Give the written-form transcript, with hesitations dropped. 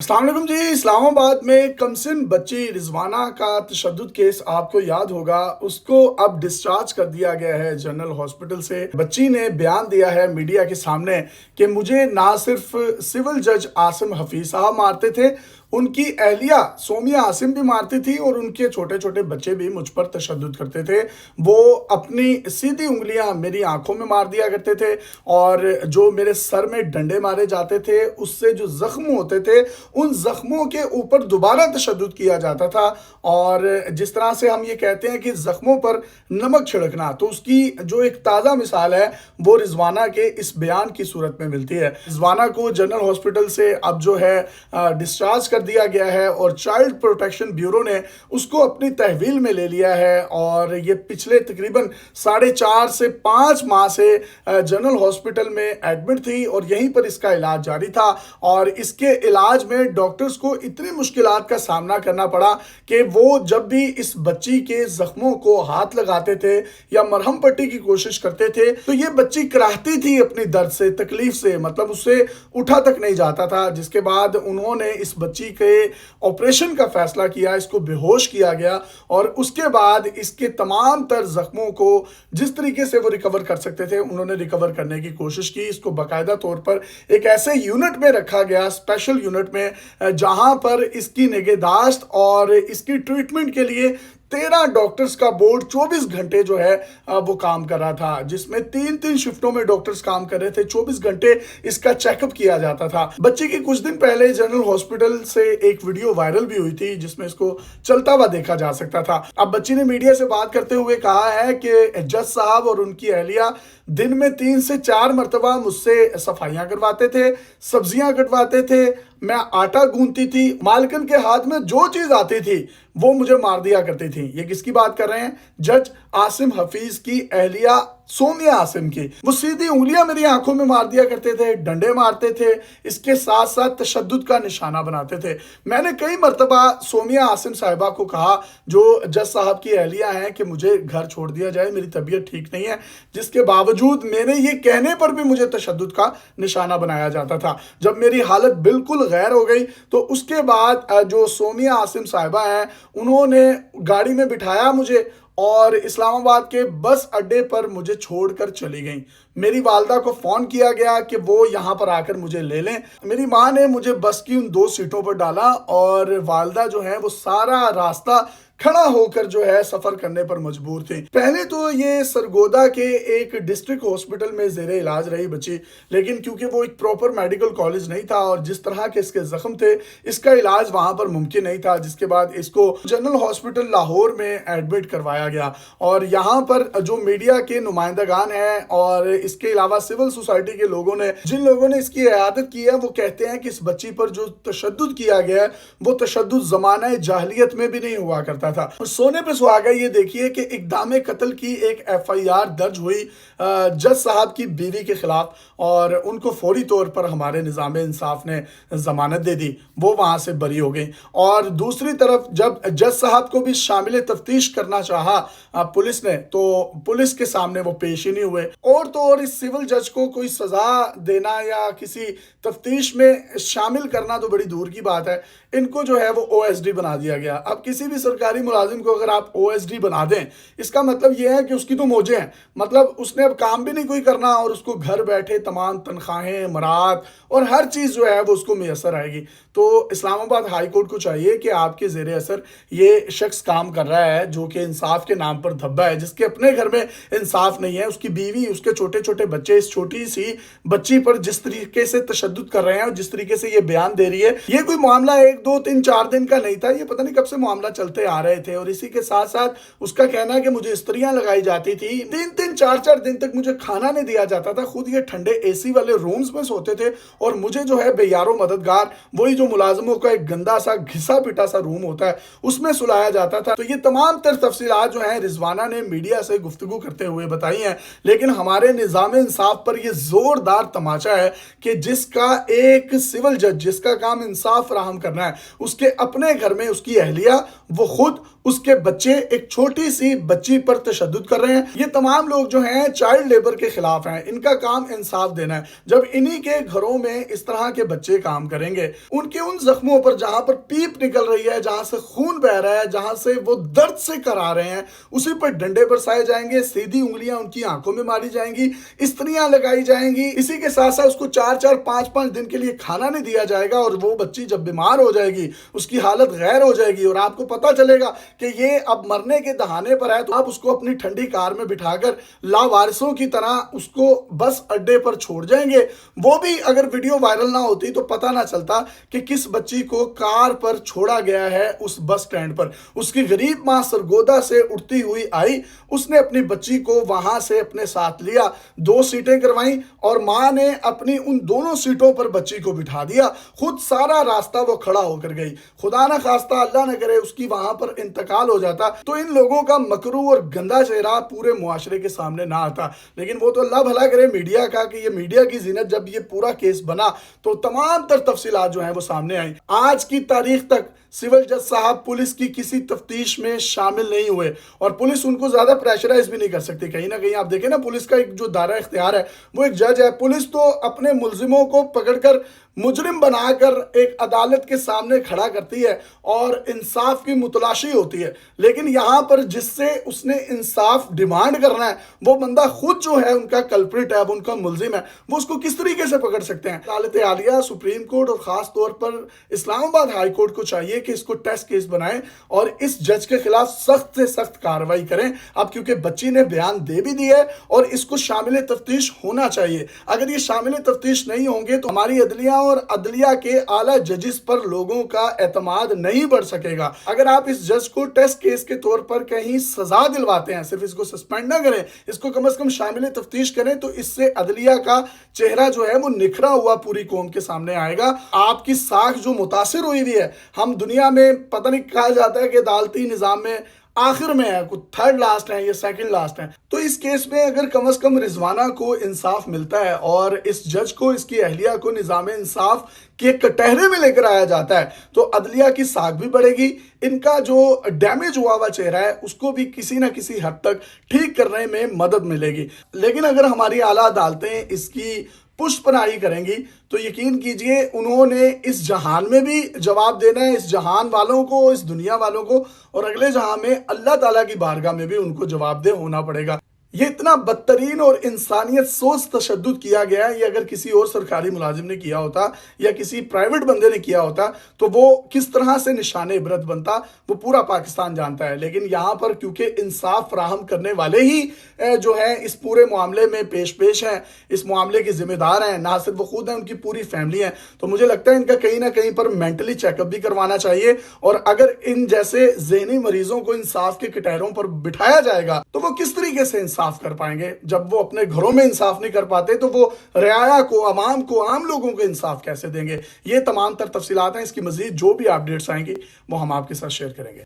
السلام علیکم جی۔ اسلام آباد میں کمسن بچی رضوانہ کا تشدد کیس آپ کو یاد ہوگا، اس کو اب ڈسچارج کر دیا گیا ہے جنرل ہاسپٹل سے۔ بچی نے بیان دیا ہے میڈیا کے سامنے کہ مجھے نہ صرف سول جج عاصم حفیظ صاحب مارتے تھے، ان کی اہلیہ سومیہ عاصم بھی مارتی تھی اور ان کے چھوٹے چھوٹے بچے بھی مجھ پر تشدد کرتے تھے۔ وہ اپنی سیدھی انگلیاں میری آنکھوں میں مار دیا کرتے تھے اور جو میرے سر میں ڈنڈے مارے جاتے تھے اس سے جو زخم ہوتے تھے ان زخموں کے اوپر دوبارہ تشدد کیا جاتا تھا۔ اور جس طرح سے ہم یہ کہتے ہیں کہ زخموں پر نمک چھڑکنا، تو اس کی جو ایک تازہ مثال ہے وہ رضوانہ کے اس بیان کی صورت میں ملتی ہے۔ رضوانہ کو جنرل ہاسپٹل سے اب جو ہے ڈسچارج کر دیا گیا ہے اور چائلڈ پروٹیکشن بیورو نے اس کو اپنی تحویل میں لے لیا ہے، اور یہ پچھلے تقریباً 4.5 سے 5 ماہ سے جنرل ہاسپٹل میں ایڈمٹ تھی اور یہیں پر اس کا علاج جاری تھا۔ اور اس کے علاج میں ڈاکٹرز کو اتنی مشکلات کا سامنا کرنا پڑا کہ وہ جب بھی اس بچی کے زخموں کو ہاتھ لگاتے تھے یا مرہم پٹی کی کوشش کرتے تھے تو یہ بچی کراہتی تھی اپنی درد سے، تکلیف سے، مطلب اسے اٹھا تک نہیں جاتا تھا، جس کے بعد انہوں نے اس بچی کے آپریشن کا فیصلہ کیا، اس کو بے ہوش کیا گیا اور اس کے بعد اس کے تمام تر زخموں کو جس طریقے سے وہ ریکور کر سکتے تھے انہوں نے ریکور کرنے کی کوشش کی۔ اس کو باقاعدہ طور پر ایک ایسے یونٹ میں رکھا گیا، اسپیشل یونٹ میں، جہاں پر اس کی نگہداشت اور اس کی ٹریٹمنٹ کے لیے 13 ڈاکٹرز کا بورڈ 24 گھنٹے جو ہے وہ کام کر رہا تھا، جس میں 3 شفٹوں میں ڈاکٹرز کام کر رہے تھے، 24 گھنٹے اس کا چیک اپ کیا جاتا تھا۔ بچے کی کچھ دن پہلے جنرل ہاسپٹل سے ایک ویڈیو وائرل بھی ہوئی تھی جس میں اس کو چلتا ہوا دیکھا جا سکتا تھا۔ اب بچی نے میڈیا سے بات کرتے ہوئے کہا ہے کہ جج صاحب اور ان کی اہلیہ دن میں 3 سے 4 مرتبہ مجھ سے صفائیاں کرواتے تھے، سبزیاں کٹواتے تھے، میں آٹا گوندتی تھی، مالکن کے ہاتھ میں جو چیز آتی تھی وہ مجھے مار دیا کرتی تھی۔ یہ کس کی بات کر رہے ہیں؟ جج عاصم حفیظ کی اہلیہ سومیہ عاصم کی۔ وہ سیدھی انگلیاں میری آنکھوں میں مار دیا کرتے تھے، ڈنڈے مارتے تھے، اس کے ساتھ ساتھ تشدد کا نشانہ بناتے تھے۔ میں نے کئی مرتبہ سومیہ عاصم صاحبہ کو کہا جو جج صاحب کی اہلیہ ہیں کہ مجھے گھر چھوڑ دیا جائے، میری طبیعت ٹھیک نہیں ہے، جس کے باوجود میرے یہ کہنے پر بھی مجھے تشدد کا نشانہ بنایا جاتا تھا۔ جب میری حالت بالکل غیر ہو گئی تو اس کے بعد جو سومیہ عاصم صاحبہ ہیں انہوں نے گاڑی میں بٹھایا مجھے اور اسلام آباد کے بس اڈے پر مجھے چھوڑ کر چلی گئیں۔ میری والدہ کو فون کیا گیا کہ وہ یہاں پر آ کر مجھے لے لیں۔ میری ماں نے مجھے بس کی ان 2 سیٹوں پر ڈالا اور والدہ جو ہے وہ سارا راستہ کھڑا ہو کر جو ہے سفر کرنے پر مجبور تھی۔ پہلے تو یہ سرگودا کے ایک ڈسٹرکٹ ہاسپٹل میں زیر علاج رہی بچی، لیکن کیونکہ وہ ایک پراپر میڈیکل کالج نہیں تھا اور جس طرح کے اس کے زخم تھے اس کا علاج وہاں پر ممکن نہیں تھا، جس کے بعد اس کو جنرل ہاسپٹل لاہور میں ایڈمٹ کروایا گیا۔ اور یہاں پر جو میڈیا کے نمائندگان ہیں اور اس کے علاوہ سول سوسائٹی کے لوگوں نے، جن لوگوں نے اس کی عیادت کی ہے، وہ کہتے ہیں کہ اس بچی پر جو تشدد کیا گیا ہے وہ تشدد زمانہ جاہلیت میں بھی نہیں ہوا کرتا تھا۔ سونے پہ سہاگا یہ دیکھیے کہ اقدام قتل کی ایک FIR درج ہوئی جج صاحب کی بیوی کے خلاف اور ان کو فوری طور پر ہمارے نظام انصاف نے ضمانت دے دی، وہ وہاں سے بری ہو گئی۔ اور دوسری طرف جب جج صاحب کو بھی شامل تفتیش کرنا چاہا پولیس نے تو پولیس کے سامنے وہ پیش ہی نہیں ہوئے۔ اور تو اور اس سول جج کو کوئی سزا دینا یا کسی تفتیش میں شامل کرنا تو بڑی دور کی بات ہے، ان کو جو ہے وہ OSD بنا دیا گیا۔ اب کسی بھی سرکاری ملازم کو اگر آپ OSD بنا دیں اس کا مطلب یہ ہے کہ اس کی تو موجیں ہیں، مطلب اس نے اب کام بھی نہیں کوئی کرنا اور اس کو گھر بیٹھے تمام تنخواہیں، مراد اور ہر چیز جو ہے وہ اس کو میسر آئے گی۔ تو اسلام آباد ہائی کورٹ کو چاہیے کہ آپ کے زیر اثر یہ شخص کام کر رہا ہے جو کہ انصاف کے نام پر دھبا ہے، جس کے اپنے گھر میں انصاف نہیں ہے، اس کی بیوی، اس کے چھوٹے چھوٹے بچے اس چھوٹی سی بچی پر جس طریقے سے تشدد کر رہے ہیں اور جس طریقے سے یہ بیان دے رہی ہے، یہ کوئی معاملہ 1 2 3 4 دن کا نہیں تھا، یہ پتہ نہیں کب سے معاملہ چلتے آ رہے تھے۔ اور اسی کے ساتھ ساتھ اس کا کہنا ہے کہ مجھے استریاں لگائی جاتی تھی، 3 4 دن تک مجھے کھانا نہیں دیا جاتا تھا، خود یہ ٹھنڈے AC والے رومز میں سوتے تھے اور مجھے جو ہے بے یارو مددگار وہی جو ملازموں کا ایک گندا سا گھسا پٹا سا روم ہوتا ہے اس میں سلایا جاتا تھا۔ تو یہ تمام تر تفصیلات جو ہیں رضوانہ نے میڈیا سے گفتگو کرتے ہوئے بتائی ہیں، لیکن ہمارے نظام انصاف پر یہ زوردار تماچا ہے کہ جس کا ایک سول جج جس کا کام انصاف فراہم کرنا ہے، اس کے اپنے گھر میں اس کی اہلیہ وہ خود اس کے بچے ایک چھوٹی سی بچی پر تشدد کر رہے ہیں۔ یہ تمام لوگ جو ہیں چائلڈ لیبر کے خلاف ہیں، ان کا کام انصاف دینا ہے۔ جب انہی کے گھروں میں اس طرح کے بچے کام کریں گے، ان کے ان زخموں پر جہاں پر پیپ نکل رہی ہے، جہاں سے خون بہ رہا ہے، جہاں سے وہ درد سے کرا رہے ہیں، اسی پر ڈنڈے برسائے جائیں گے، سیدھی انگلیاں ان کی آنکھوں میں ماری جائیں گی، استریاں لگائی جائیں گی، اسی کے ساتھ ساتھ اس کو 4-4 5-5 دن کے لیے کھانا نہیں دیا جائے گا، اور وہ بچی جب بیمار ہو جائے گی اس کی حالت غیر ہو جائے گی اور آپ کو پتا چلے گا کہ یہ اب مرنے کے دہانے پر ہے، تو آپ اس کو اپنی ٹھنڈی کار میں بٹھا کر لاوارثوں کی طرح اس کو بس اڈے پر چھوڑ جائیں گے۔ وہ بھی اگر ویڈیو وائرل نہ ہوتی تو پتہ نہ چلتا کہ کس بچی کو کار پر چھوڑا گیا ہے اس بس سٹینڈ پر۔ اس کی غریب ماں سرگودا سے اٹھتی ہوئی آئی، اس نے اپنی بچی کو وہاں سے اپنے ساتھ لیا، 2 سیٹیں کروائیں اور ماں نے اپنی ان دونوں سیٹوں پر بچی کو بٹھا دیا، خود سارا راستہ وہ کھڑا ہو کر گئی۔ خدا نہ خواستہ اللہ نہ کرے اس کی وہاں پر انتقال ہو جاتا تو ان لوگوں کا مکروہ اور گندا چہرہ پورے معاشرے کے سامنے نہ آتا۔ لیکن وہ تو اللہ بھلا کرے میڈیا کا کہ یہ میڈیا کی زینت جب یہ پورا کیس بنا تو تمام تر تفصیلات جو ہیں وہ سامنے آئیں۔ آج کی تاریخ تک سول جج صاحب پولیس کی کسی تفتیش میں شامل نہیں ہوئے، اور پولیس ان کو زیادہ پریشرائز بھی نہیں کر سکتی۔ کہیں نہ کہیں آپ دیکھیں نا، پولیس کا ایک جو دائرہ اختیار ہے وہ ایک جج ہے۔ پولیس تو اپنے ملزموں کو پکڑ کر مجرم بنا کر ایک عدالت کے سامنے کھڑا کرتی ہے اور انصاف کی متلاشی ہوتی ہے، لیکن یہاں پر جس سے اس نے انصاف ڈیمانڈ کرنا ہے وہ بندہ خود جو ہے ان کا کلپریٹ ہے، وہ ان کا ملزم ہے، وہ اس کو کس طریقے سے پکڑ سکتے ہیں؟ عدالت عالیہ، سپریم کورٹ اور خاص طور پر اسلام آباد ہائی کورٹ کو چاہیے کہ اس کو ٹیسٹ کیس بنائیں اور اس جج کے خلاف سخت سے سخت کارروائی کریں۔ اب کیونکہ بچی نے بیان دے بھی دی ہے اور اس کو شامل تفتیش ہونا چاہیے۔ اگر یہ شامل تفتیش نہیں ہوں گے تو ہماری عدلیہ اور عدلیہ کے اعلیٰ ججز پر لوگوں کا اعتماد نہیں بڑھ سکے گا۔ اگر آپ اس جج کو ٹیسٹ کیس کے طور پر کہیں سزا دلواتے ہیں، صرف اس کو سسپینڈ نہ کریں، اس کو کم از کم شامل تفتیش کریں، تو اس سے عدلیہ کا چہرہ جو ہے وہ نکھرا ہوا پوری قوم کے سامنے آئے گا۔ آپ کی ساکھ جو متاثر ہوئی ہوئی ہے، ہم دنیا میں پتہ نہیں کہا جاتا ہے کہ عدالتی نظام میں آخر میں ہے، کوئی تھرڈ لاسٹ ہے یا سیکنڈ لاسٹ ہے، تو اس کیس میں اگر کم از کم رضوانہ کو انصاف ملتا ہے اور اس جج کو، اس کی اہلیہ کو نظام انصاف کے کٹہرے میں لے کر آیا جاتا ہے تو عدلیہ کی ساکھ بھی بڑھے گی، ان کا جو ڈیمیج ہوا چہرہ ہے اس کو بھی کسی نہ کسی حد تک ٹھیک کرنے میں مدد ملے گی۔ لیکن اگر ہماری اعلیٰ عدالتیں اس کی پشت پناہی کریں گی تو یقین کیجئے انہوں نے اس جہان میں بھی جواب دینا ہے، اس جہان والوں کو، اس دنیا والوں کو، اور اگلے جہان میں اللہ تعالیٰ کی بارگاہ میں بھی ان کو جواب دہ ہونا پڑے گا۔ یہ اتنا بدترین اور انسانیت سوز تشدد کیا گیا ہے، یہ اگر کسی اور سرکاری ملازم نے کیا ہوتا یا کسی پرائیویٹ بندے نے کیا ہوتا تو وہ کس طرح سے نشان عبرت بنتا وہ پورا پاکستان جانتا ہے۔ لیکن یہاں پر کیونکہ انصاف فراہم کرنے والے ہی جو ہیں اس پورے معاملے میں پیش ہیں، اس معاملے کے ذمہ دار ہیں، نہ صرف وہ خود ہیں، ان کی پوری فیملی ہے، تو مجھے لگتا ہے ان کا کہیں نہ کہیں پر مینٹلی چیک اپ بھی کروانا چاہیے۔ اور اگر ان جیسے ذہنی مریضوں کو انصاف کے کٹہروں پر بٹھایا جائے گا تو وہ کس طریقے سے انصاف کر پائیں گے؟ جب وہ اپنے گھروں میں انصاف نہیں کر پاتے تو وہ رعایا کو، عوام کو، عام لوگوں کو انصاف کیسے دیں گے؟ یہ تمام تر تفصیلات ہیں، اس کی مزید جو بھی اپڈیٹس آئیں گی وہ ہم آپ کے ساتھ شیئر کریں گے۔